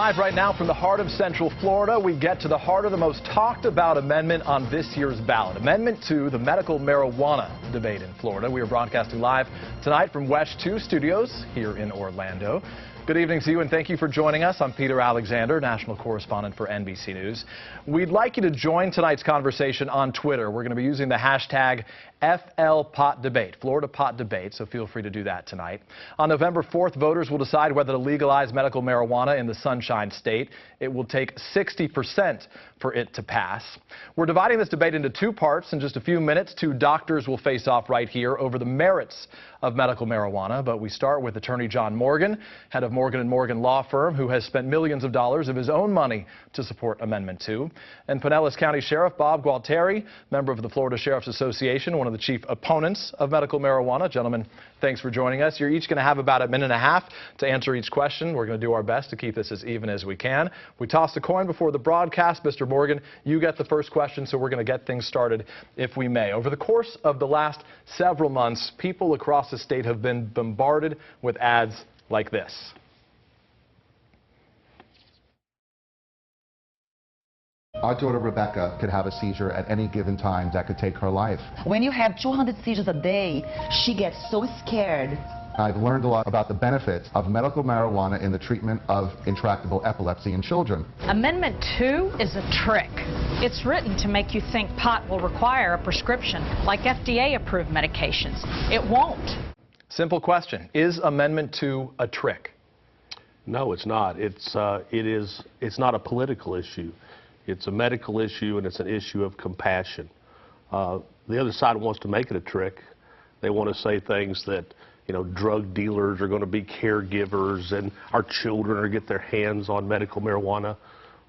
Live right now from the heart of Central Florida, we get to the heart of the most talked about amendment on this year's ballot. Amendment to the medical marijuana debate in Florida. We are broadcasting live tonight from WESH 2 studios here in Orlando. Good evening to you and thank you for joining us. I'm Peter Alexander, national correspondent for NBC News. We'd like you to join tonight's conversation on Twitter. We're going to be using the hashtag FLPotDebate, Florida Pot Debate, so feel free to do that tonight. On November 4th, voters will decide whether to legalize medical marijuana in the Sunshine State. It will take 60% for it to pass. We're dividing this debate into two parts. In just a few minutes, two doctors will face off right here over the merits of medical marijuana. But we start with attorney John Morgan, head of Morgan & Morgan law firm, who has spent millions of dollars of his own money to support Amendment 2. And Pinellas County Sheriff Bob Gualtieri, member of the Florida Sheriff's Association, one of the chief opponents of medical marijuana. Gentlemen, thanks for joining us. You're each going to have about a minute and a half to answer each question. We're going to do our best to keep this as even as we can. We tossed a coin before the broadcast. Mr. Morgan, you get the first question, so we're going to get things started if we may. Over the course of the last several months, people across the state have been bombarded with ads like this. Our daughter Rebecca could have a seizure at any given time that could take her life. When you have 200 seizures a day, she gets so scared. I've learned a lot about the benefits of medical marijuana in the treatment of intractable epilepsy in children. Amendment 2 is a trick. It's written to make you think pot will require a prescription, like FDA-approved medications. It won't. Simple question. Is Amendment 2 a trick? No, it's not. It's not a political issue. It's a medical issue, and it's an issue of compassion. The other side wants to make it a trick. They want to say things that, you know, drug dealers are going to be caregivers and our children are going to get their hands on medical marijuana.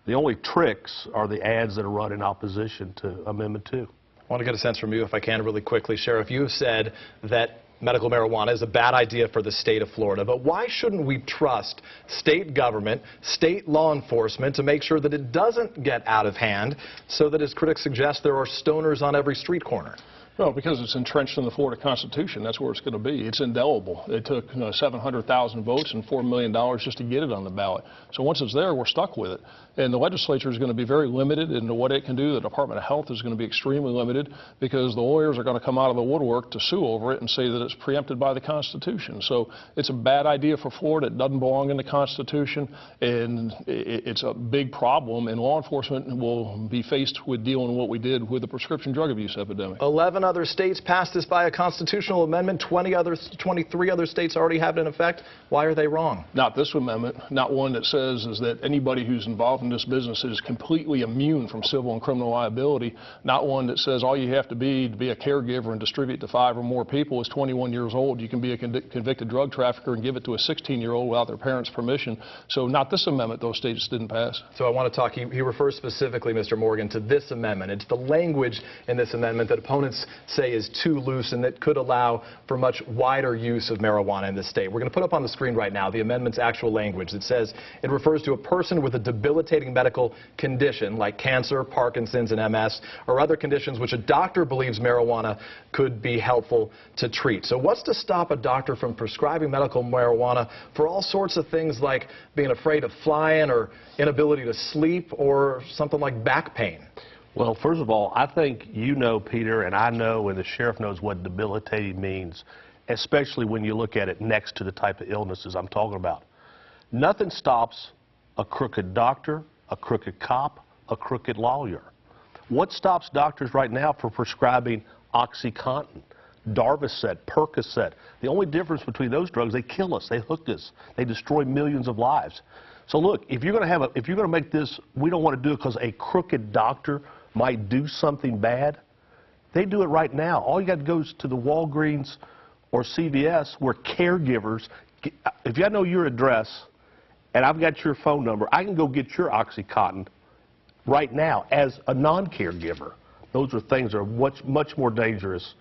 The only tricks are the ads that are run in opposition to Amendment 2. I want to get a sense from you, if I can, really quickly. Sheriff, you have said that medical marijuana is a bad idea for the state of Florida, but why shouldn't we trust state government, state law enforcement to make sure that it doesn't get out of hand so that, as critics suggest, there are stoners on every street corner? Well, because it's entrenched in the Florida Constitution. That's where it's going to be. It's indelible. It took 700,000 votes and $4 million just to get it on the ballot. So once it's there, we're stuck with it. And the legislature is going to be very limited into what it can do. The Department of Health is going to be extremely limited because the lawyers are going to come out of the woodwork to sue over it and say that it's preempted by the Constitution. So it's a bad idea for Florida. It doesn't belong in the Constitution, and it's a big problem. And law enforcement will be faced with dealing with what we did with the prescription drug abuse epidemic. 11 other states passed this by a constitutional amendment. 23 other states already have it in effect. Why are they wrong? Not this amendment. Not one that says is that anybody who's involved in this business is completely immune from civil and criminal liability. Not one that says all you have to be a caregiver and distribute to 5 or more people is 21 years old. You can be a convicted drug trafficker and give it to a 16-year-old without their parents' permission. So not this amendment those states didn't pass. So I want to talk, he refers specifically, Mr. Morgan, to this amendment. It's the language in this amendment that opponents say is too loose and that could allow for much wider use of marijuana in the state. We're going to put up on the screen right now the amendment's actual language. It says it refers to a person with a debilitating medical condition like cancer, Parkinson's, and MS, or other conditions which a doctor believes marijuana could be helpful to treat. So what's to stop a doctor from prescribing medical marijuana for all sorts of things like being afraid of flying or inability to sleep or something like back pain? Well, first of all, I think you know, Peter, and I know, and the sheriff knows what debilitating means, especially when you look at it next to the type of illnesses I'm talking about. Nothing stops a crooked doctor, a crooked cop, a crooked lawyer. What stops doctors right now from prescribing OxyContin, Darvocet, Percocet? The only difference between those drugs, they kill us, they hook us, they destroy millions of lives. So look, if you're going to make this, we don't want to do it because a crooked doctor might do something bad. They do it right now. All you got to go is to the Walgreens or CVS where caregivers, if you know your address and I've got your phone number, I can go get your OxyContin right now as a non-caregiver. Those are things that are much more dangerous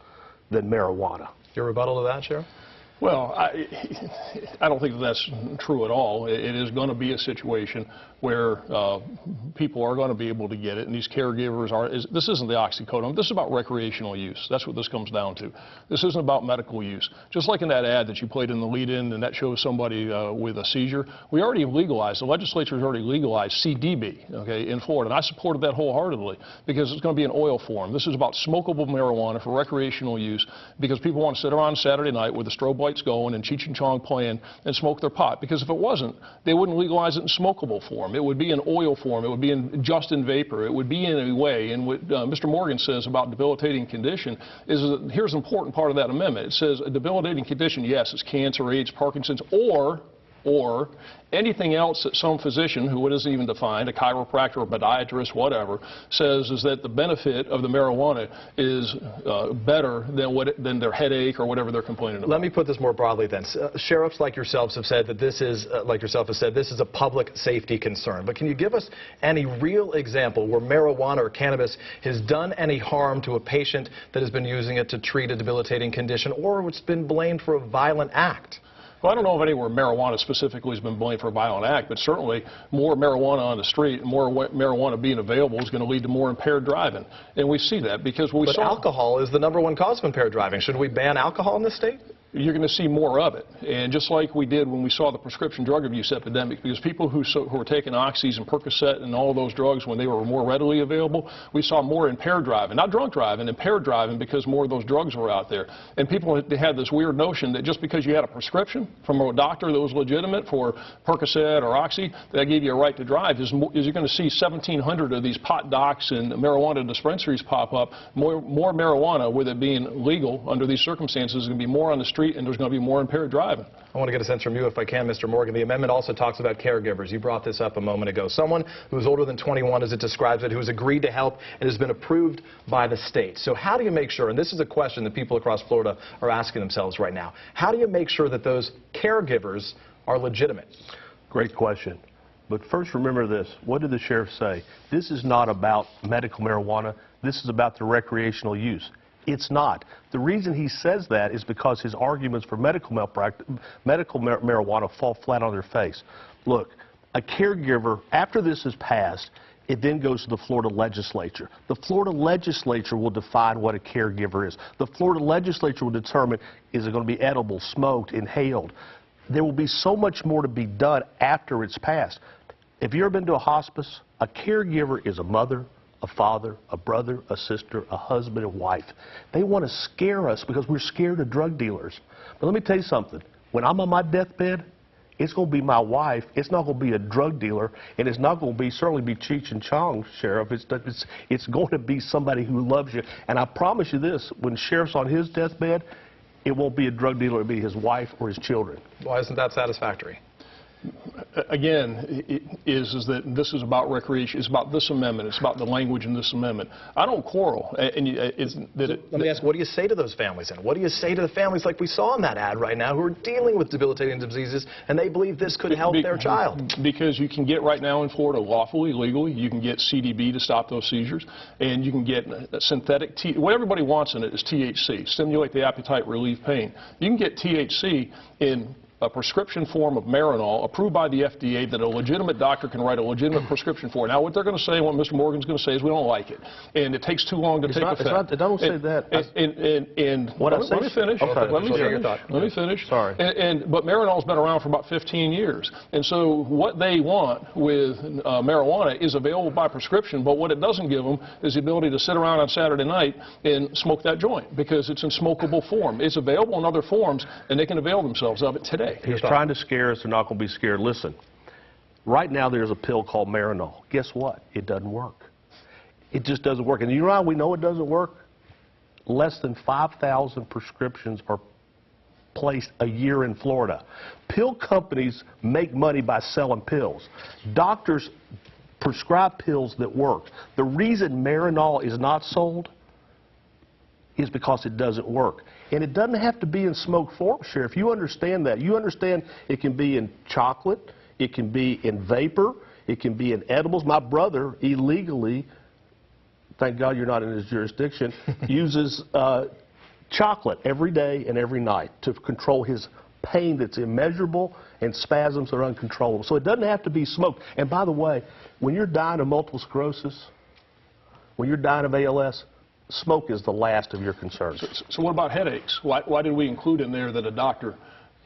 than marijuana. Your rebuttal to that, Sheriff? Well, I don't think that's true at all. It is going to be a situation where people are going to be able to get it, and these caregivers are. This isn't the oxycodone. This is about recreational use. That's what this comes down to. This isn't about medical use. Just like in that ad that you played in the lead-in, and that shows somebody with a seizure. We already legalized. The legislature has already legalized CDB, okay, in Florida, and I supported that wholeheartedly because it's going to be in oil form. This is about smokable marijuana for recreational use because people want to sit around Saturday night with the strobe lights going and Cheech and Chong playing and smoke their pot. Because if it wasn't, they wouldn't legalize it in smokable form. It would be in oil form. It would be just in vapor. It would be in a way. And what Mr. Morgan says about debilitating condition is that here's an important part of that amendment. It says a debilitating condition, yes, it's cancer, AIDS, Parkinson's, or anything else that some physician, who it isn't even defined, a chiropractor, a podiatrist, whatever, says is that the benefit of the marijuana is better than their headache or whatever they're complaining about. Let me put this more broadly then. Sheriffs like yourselves have said that this is, this is a public safety concern. But can you give us any real example where marijuana or cannabis has done any harm to a patient that has been using it to treat a debilitating condition, or it's been blamed for a violent act? Well, I don't know of anywhere marijuana specifically has been blamed for a violent act, but certainly more marijuana on the street, more marijuana being available is going to lead to more impaired driving. And we see that because we saw... But alcohol is the #1 cause of impaired driving. Should we ban alcohol in this state? You're going to see more of it. And just like we did when we saw the prescription drug abuse epidemic, because people who were taking oxys and Percocet and all of those drugs when they were more readily available, we saw more impaired driving. Not drunk driving, impaired driving, because more of those drugs were out there. And people had this weird notion that just because you had a prescription from a doctor that was legitimate for Percocet or Oxy, that gave you a right to drive, is you're going to see 1,700 of these pot docs and marijuana dispensaries pop up. More marijuana, with it being legal under these circumstances, is going to be more on the street, and there's going to be more impaired driving. I want to get a sense from you, if I can, Mr. Morgan. The amendment also talks about caregivers. You brought this up a moment ago. Someone who's older than 21, as it describes it, who's agreed to help and has been approved by the state. So how do you make sure, and this is a question that people across Florida are asking themselves right now, how do you make sure that those caregivers are legitimate? Great question. But first, remember this. What did the sheriff say? This is not about medical marijuana. This is about the recreational use. It's not. The reason he says that is because his arguments for medical marijuana fall flat on their face. Look, a caregiver, after this is passed, it then goes to the Florida legislature. The Florida legislature will define what a caregiver is. The Florida legislature will determine, is it going to be edible, smoked, inhaled. There will be so much more to be done after it's passed. Have you ever been to a hospice? A caregiver is a mother, a father, a brother, a sister, a husband, and wife. They want to scare us because we're scared of drug dealers. But let me tell you something. When I'm on my deathbed, it's going to be my wife. It's not going to be a drug dealer, and it's not going to certainly be Cheech and Chong, Sheriff. It's going to be somebody who loves you. And I promise you this, when Sheriff's on his deathbed, it won't be a drug dealer. It'll be his wife or his children. Why isn't that satisfactory? Again, is that this is about recreation. It's about this amendment. It's about the language in this amendment. I don't quarrel. Let me ask, what do you say to those families then? What do you say to the families like we saw in that ad right now who are dealing with debilitating diseases and they believe this could help their child? Because you can get right now in Florida lawfully, legally, you can get CDB to stop those seizures, and you can get synthetic what everybody wants in it is THC, stimulate the appetite, relieve pain. You can get THC in a prescription form of Marinol approved by the FDA that a legitimate doctor can write a legitimate prescription for. Now, what they're going to say, what Mr. Morgan's going to say is we don't like it, and it takes too long to take effect. Don't say that. Let me finish. Okay. Let me finish. Sorry. But Marinol's been around for about 15 years, and so what they want with marijuana is available by prescription, but what it doesn't give them is the ability to sit around on Saturday night and smoke that joint because it's in smokable form. It's available in other forms, and they can avail themselves of it today. He's trying to scare us. They're not going to be scared. Listen, right now there's a pill called Marinol. Guess what? It doesn't work. It just doesn't work. And you know how we know it doesn't work? Less than 5,000 prescriptions are placed a year in Florida. Pill companies make money by selling pills. Doctors prescribe pills that work. The reason Marinol is not sold is because it doesn't work. And it doesn't have to be in smoke form, Sheriff. You understand that. You understand it can be in chocolate, it can be in vapor, it can be in edibles. My brother illegally, thank God you're not in his jurisdiction, uses chocolate every day and every night to control his pain that's immeasurable and spasms that are uncontrollable. So it doesn't have to be smoked. And by the way, when you're dying of multiple sclerosis, when you're dying of ALS, smoke is the last of your concerns. So what about headaches? Why did we include in there that a doctor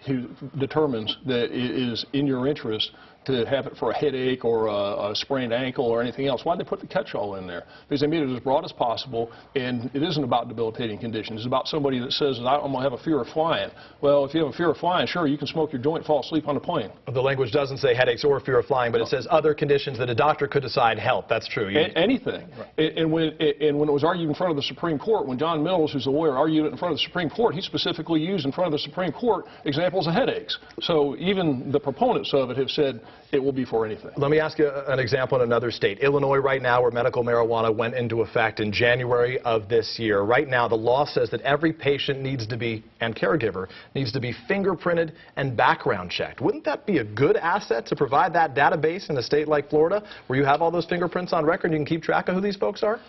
who determines that it is in your interest to have it for a headache or a sprained ankle or anything else? Why did they put the catch-all in there? Because they made it as broad as possible, and it isn't about debilitating conditions. It's about somebody that says, I'm going to have a fear of flying. Well, if you have a fear of flying, sure, you can smoke your joint, fall asleep on the plane. The language doesn't say headaches or fear of flying, but it says other conditions that a doctor could decide help. That's true. Anything. Right. And when it was argued in front of the Supreme Court, when John Mills, who's a lawyer, argued it in front of the Supreme Court, he specifically used in front of the Supreme Court examples of headaches. So even the proponents of it have said it will be for anything. Let me ask you an example in another state. Illinois right now, where medical marijuana went into effect in January of this year. Right now, the law says that every patient needs to be, and caregiver, needs to be fingerprinted and background checked. Wouldn't that be a good asset to provide that database in a state like Florida, where you have all those fingerprints on record and you can keep track of who these folks are?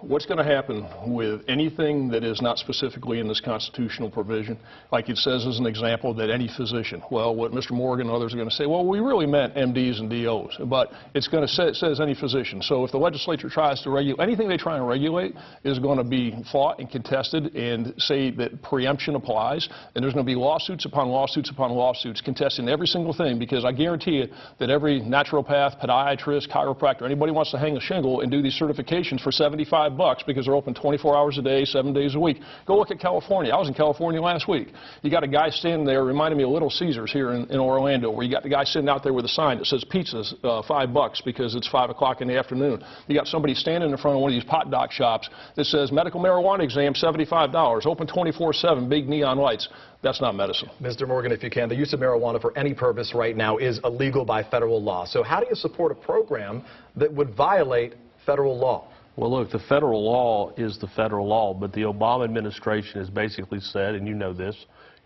What's going to happen with anything that is not specifically in this constitutional provision, like it says as an example that any physician, well, what Mr. Morgan and others are going to say, well, we really meant MDs and DOs, but it's going to say, it says any physician. So if the legislature tries to regulate, anything they try and regulate is going to be fought and contested and say that preemption applies, and there's going to be lawsuits upon lawsuits upon lawsuits contesting every single thing, because I guarantee you that every naturopath, podiatrist, chiropractor, anybody wants to hang a shingle and do these certifications for $75 because they're open 24 hours a day, 7 days a week. Go look at California. I was in California last week. You got a guy standing there, reminding me of Little Caesars here in Orlando, where you got the guy sitting out there with a sign that says pizza's $5 because it's 5 o'clock in the afternoon. You got somebody standing in front of one of these pot doc shops that says medical marijuana exam $75, open 24/7, big neon lights. That's not medicine. Mr. Morgan, if you can, the use of marijuana for any purpose right now is illegal by federal law. So how do you support a program that would violate federal law? Well, look, the federal law is the federal law, but the Obama administration has basically said, and you know this,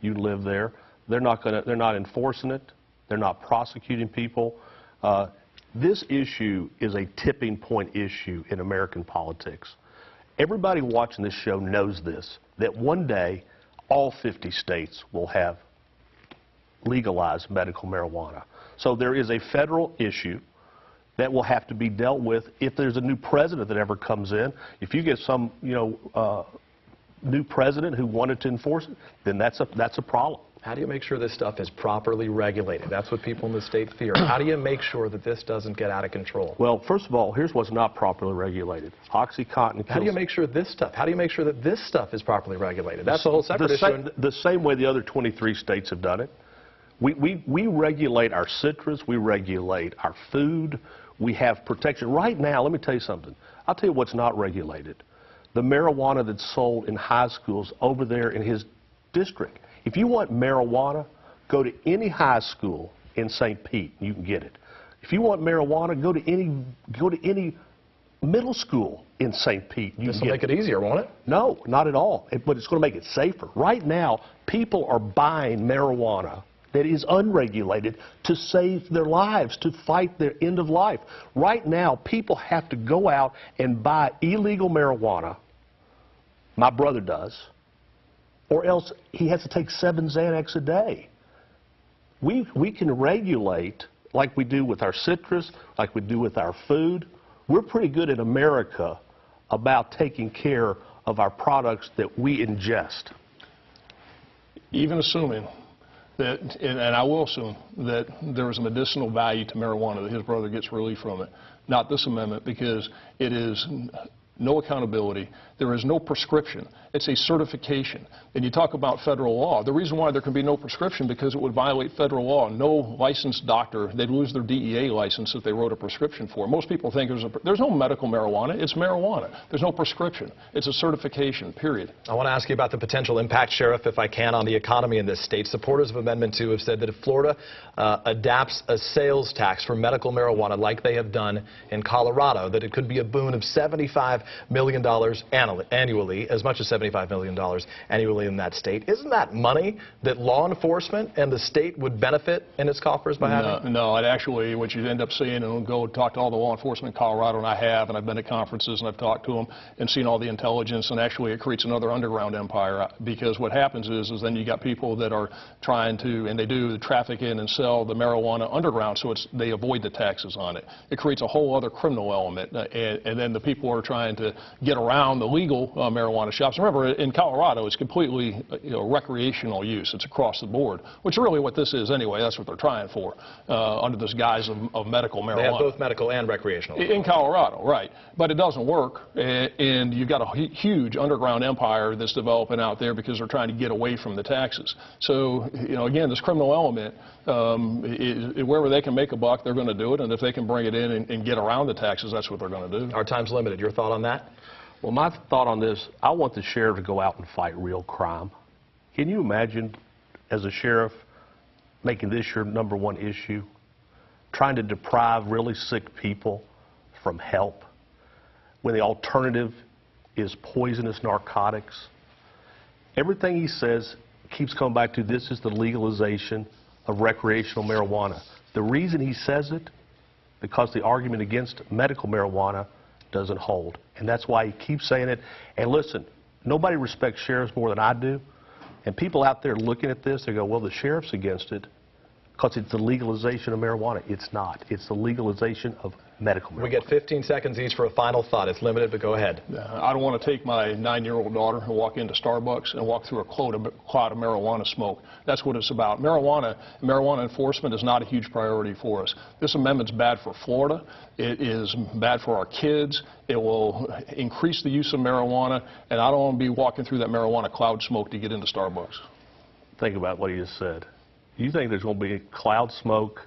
you live there, they're not enforcing it, they're not prosecuting people. This issue is a tipping point issue in American politics. Everybody watching this show knows this, that one day all 50 states will have legalized medical marijuana. So there is a federal issue that will have to be dealt with if there's a new president that ever comes in. If you get some, new president who wanted to enforce it, then that's a problem. How do you make sure this stuff is properly regulated? That's what people in the state fear. How do you make sure that this doesn't get out of control? Well, first of all, here's what's not properly regulated. OxyContin kills. How do you make sure this stuff? How do you make sure that this stuff is properly regulated? That's a whole separate issue. The same way the other 23 states have done it. We regulate our citrus. We regulate our food. We have protection. Right now, let me tell you something. I'll tell you what's not regulated. The marijuana that's sold in high schools over there in his district. If you want marijuana, go to any high school in St. Pete, and you can get it. If you want marijuana, go to any middle school in St. Pete. This will make it easier, won't it? No, not at all. But it's going to make it safer. Right now, people are buying marijuana that is unregulated to save their lives, to fight their end of life. Right now, people have to go out and buy illegal marijuana. My brother does. Or else he has to take 7 Xanax a day. We can regulate like we do with our citrus, like we do with our food. We're pretty good in America about taking care of our products that we ingest. Even assuming that, and I will assume that there is a medicinal value to marijuana, that his brother gets relief from it. Not this amendment, because it is no accountability. There is no prescription. It's a certification. And you talk about federal law. The reason why there can be no prescription, because it would violate federal law. No licensed doctor, they'd lose their DEA license if they wrote a prescription for it. Most people think there's no medical marijuana. It's marijuana. There's no prescription. It's a certification, period. I want to ask you about the potential impact, Sheriff, if I can, on the economy in this state. Supporters of Amendment 2 have said that if Florida adapts a sales tax for medical marijuana like they have done in Colorado, that it could be a boon of $75 million annually. annually, as much as $75 million annually in that state. Isn't that money that law enforcement and the state would benefit in its coffers by having? No, and actually what you end up seeing, and go talk to all the law enforcement in Colorado, and I have, and I've been at conferences and I've talked to them and seen all the intelligence, and actually it creates another underground empire, because what happens is then you got people that are trying to, and they do traffic in and sell the marijuana underground, so they avoid the taxes on it. It creates a whole other criminal element, and then the people are trying to get around the legal marijuana shops. Remember, in Colorado, it's completely recreational use. It's across the board, which is really what this is anyway. That's what they're trying for, under this guise of medical marijuana. They have both medical and recreational. In Colorado, right. But it doesn't work, and you've got a huge underground empire that's developing out there because they're trying to get away from the taxes. So, again, this criminal element, wherever they can make a buck, they're going to do it, and if they can bring it in and get around the taxes, that's what they're going to do. Our time's limited. Your thought on that? Well, my thought on this, I want the sheriff to go out and fight real crime. Can you imagine, as a sheriff, making this your #1 issue, trying to deprive really sick people from help, when the alternative is poisonous narcotics? Everything he says keeps coming back to this is the legalization of recreational marijuana. The reason he says it, because the argument against medical marijuana doesn't hold. And that's why he keeps saying it. And listen, nobody respects sheriffs more than I do. And people out there looking at this, they go, well, the sheriff's against it because it's the legalization of marijuana. It's not. It's the legalization of medical marijuana. We get 15 seconds each for a final thought. It's limited, but go ahead. I don't want to take my 9-year-old daughter and walk into Starbucks and walk through a cloud of marijuana smoke. That's what it's about. Marijuana enforcement is not a huge priority for us. This amendment's bad for Florida. It is bad for our kids. It will increase the use of marijuana, and I don't want to be walking through that marijuana cloud smoke to get into Starbucks. Think about what he just said. You think there's going to be a cloud smoke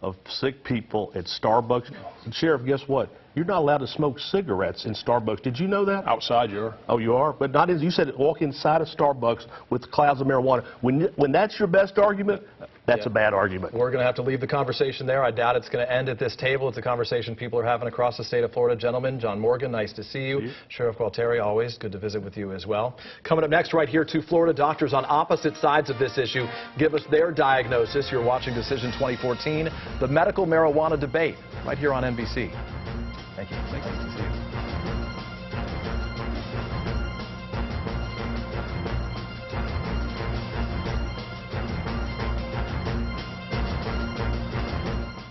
of sick people at Starbucks? Sheriff, guess what? You're not allowed to smoke cigarettes in Starbucks. Did you know that? Outside, you are. Oh, you are? But not as you said, walk inside a Starbucks with clouds of marijuana. When that's your best argument, that's a bad argument. We're going to have to leave the conversation there. I doubt it's going to end at this table. It's a conversation people are having across the state of Florida. Gentlemen, John Morgan, nice to see you. Sheriff Gualtieri, always good to visit with you as well. Coming up next, right here, 2 Florida doctors on opposite sides of this issue give us their diagnosis. You're watching Decision 2014, the medical marijuana debate, right here on NBC. Thank you.